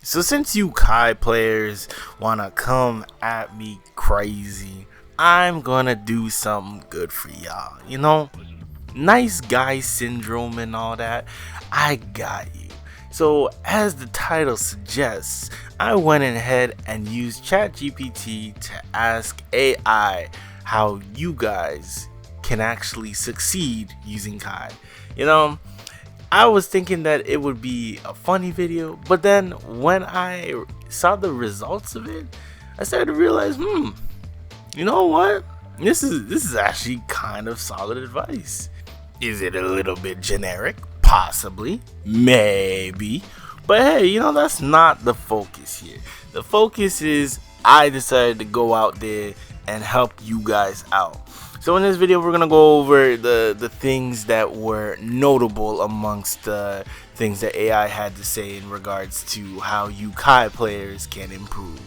So since you Kai players wanna come at me crazy, I'm gonna do something good for y'all. Nice guy syndrome and all that. I got you. So as the title suggests, I went ahead and used ChatGPT to ask AI how you guys can actually succeed using Kai. You know, I was thinking that it would be a funny video, but then when I saw the results of it, I started to realize, you know what? This is actually kind of solid advice. Is it a little bit generic? Possibly, maybe. But hey, that's not the focus here. The focus is I decided to go out there and help you guys out. So in this video, we're gonna go over the things that were notable amongst the things that AI had to say in regards to how you Kai players can improve.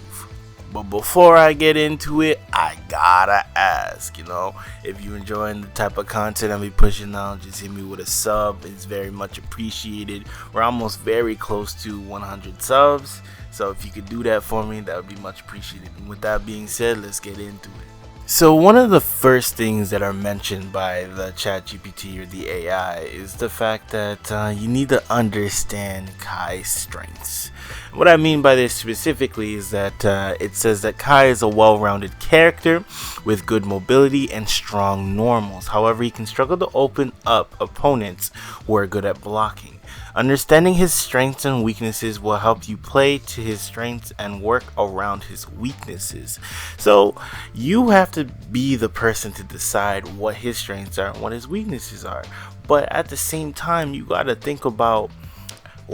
But before I get into it, I gotta ask, if you're enjoying the type of content I'll be pushing out, just hit me with a sub. It's very much appreciated. We're almost very close to 100 subs. So if you could do that for me, that would be much appreciated. And with that being said, let's get into it. So one of the first things that are mentioned by the ChatGPT or the AI is the fact that you need to understand Kai's strengths. What I mean by this specifically is that it says that Kai is a well-rounded character with good mobility and strong normals. However, he can struggle to open up opponents who are good at blocking. Understanding his strengths and weaknesses will help you play to his strengths and work around his weaknesses. So you have to be the person to decide what his strengths are and what his weaknesses are. But at the same time, you got to think about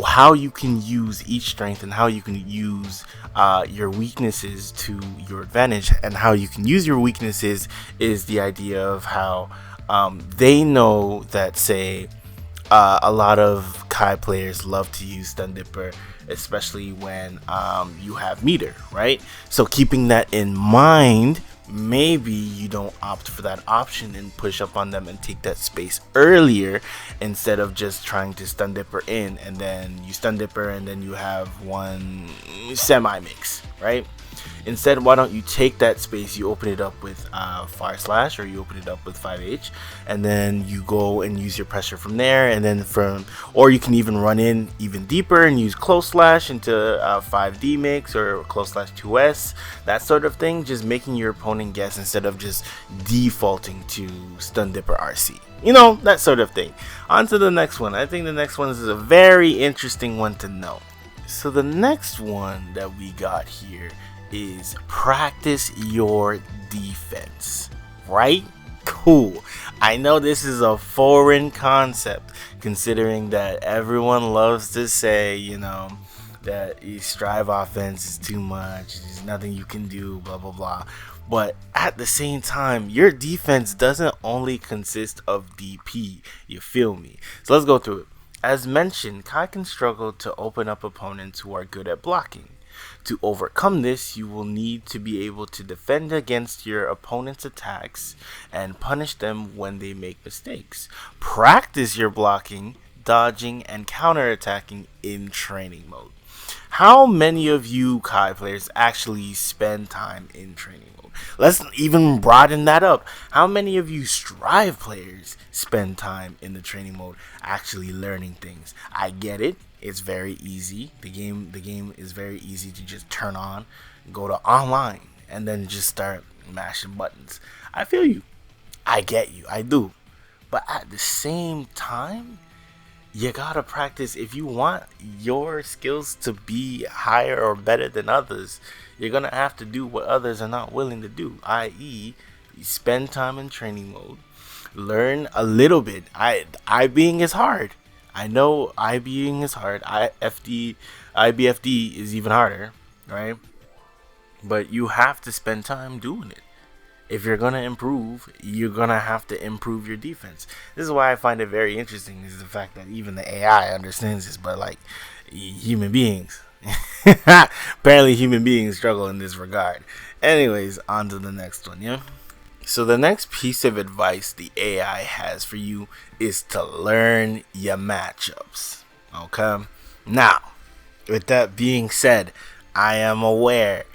how you can use each strength and how you can use your weaknesses to your advantage. And how you can use your weaknesses is the idea of how they know that, say, a lot of Kai players love to use Stun Dipper, especially when you have meter, right? So keeping that in mind, maybe you don't opt for that option and push up on them and take that space earlier instead of just trying to Stun Dipper in, and then you Stun Dipper and then you have one semi-mix, right? Instead, why don't you take that space, you open it up with Fire Slash, or you open it up with 5H, and then you go and use your pressure from there, and then or you can even run in even deeper and use Close Slash into 5D mix or Close Slash 2S, that sort of thing, just making your opponent guess instead of just defaulting to Stun Dipper RC. That sort of thing. On to the next one. I think the next one is a very interesting one to know. So the next one that we got here is practice your defense, right? Cool. I know this is a foreign concept, considering that everyone loves to say, that you strive offense is too much, there's nothing you can do, blah blah blah. But at the same time, your defense doesn't only consist of DP, you feel me? So let's go through it. As mentioned, Kai can struggle to open up opponents who are good at blocking. To overcome this, you will need to be able to defend against your opponent's attacks and punish them when they make mistakes. Practice your blocking, dodging, and counterattacking in training mode. How many of you Kai players actually spend time in training mode? Let's even broaden that up. How many of you Strive players spend time in the training mode actually learning things? I get it. It's very easy. The game is very easy to just turn on, go to online, and then just start mashing buttons. I feel you. I get you. I do. But at the same time, you gotta practice. If you want your skills to be higher or better than others, you're gonna have to do what others are not willing to do, i.e., spend time in training mode, learn a little bit. IBing is hard. I know IBing is hard. IBFD is even harder, right? But you have to spend time doing it. If you're gonna improve, you're gonna have to improve your defense. This is why I find it very interesting, is the fact that even the AI understands this, but like human beings, apparently human beings struggle in this regard. Anyways, on to the next one, yeah? So the next piece of advice the AI has for you is to learn your matchups. Okay? Now, With that being said, I am aware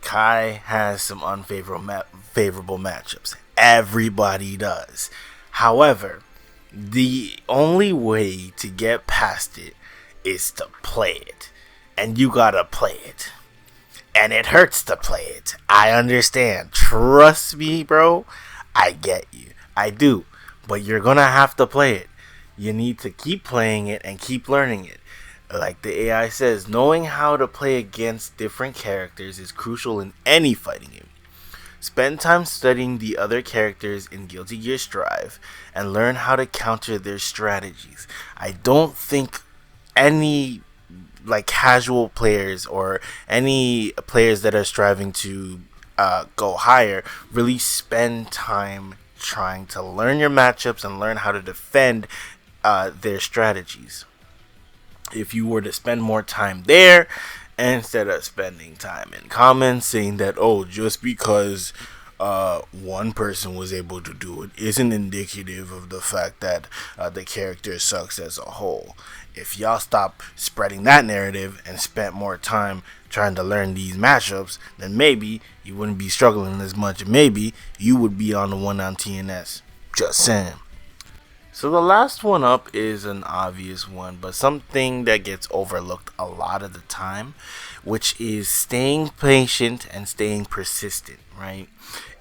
Kai has some favorable matchups. Everybody does. However, the only way to get past it is to play it. And you gotta play it. And it hurts to play it. I understand. Trust me, bro. I get you. I do. But you're gonna have to play it. You need to keep playing it and keep learning it. Like the AI says, knowing how to play against different characters is crucial in any fighting game. Spend time studying the other characters in Guilty Gear Strive and learn how to counter their strategies. I don't think any casual players or any players that are striving to go higher really spend time trying to learn your matchups and learn how to defend their strategies. If you were to spend more time there instead of spending time in comments saying that, oh, just because one person was able to do it isn't indicative of the fact that the character sucks as a whole. If y'all stop spreading that narrative and spent more time trying to learn these matchups, then maybe you wouldn't be struggling as much. Maybe you would be on the one on TNS. Just saying. So the last one up is an obvious one, but something that gets overlooked a lot of the time, which is staying patient and staying persistent, right?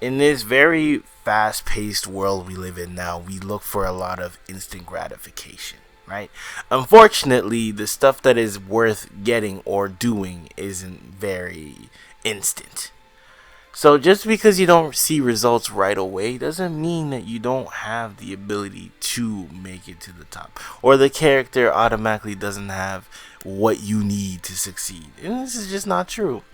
In this very fast-paced world we live in now, we look for a lot of instant gratification, right? Unfortunately, the stuff that is worth getting or doing isn't very instant. So just because you don't see results right away doesn't mean that you don't have the ability to make it to the top, or the character automatically doesn't have what you need to succeed. And this is just not true.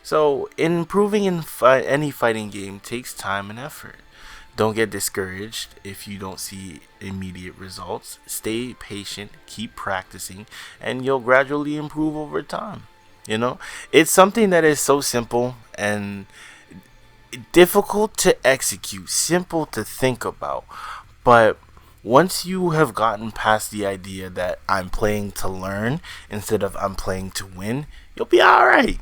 So improving in any fighting game takes time and effort. Don't get discouraged if you don't see immediate results. Stay patient, keep practicing, and you'll gradually improve over time. It's something that is so simple and difficult to execute, simple to think about, but once you have gotten past the idea that I'm playing to learn instead of I'm playing to win, you'll be alright.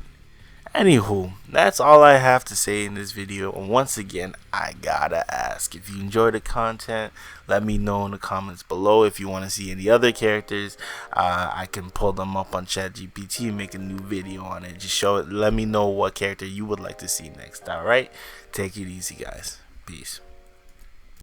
Anywho, that's all I have to say in this video. And once again, I gotta ask, if you enjoy the content, let me know in the comments below. If you want to see any other characters, I can pull them up on ChatGPT and make a new video on it. Just let me know what character you would like to see next. Alright, take it easy, guys. Peace.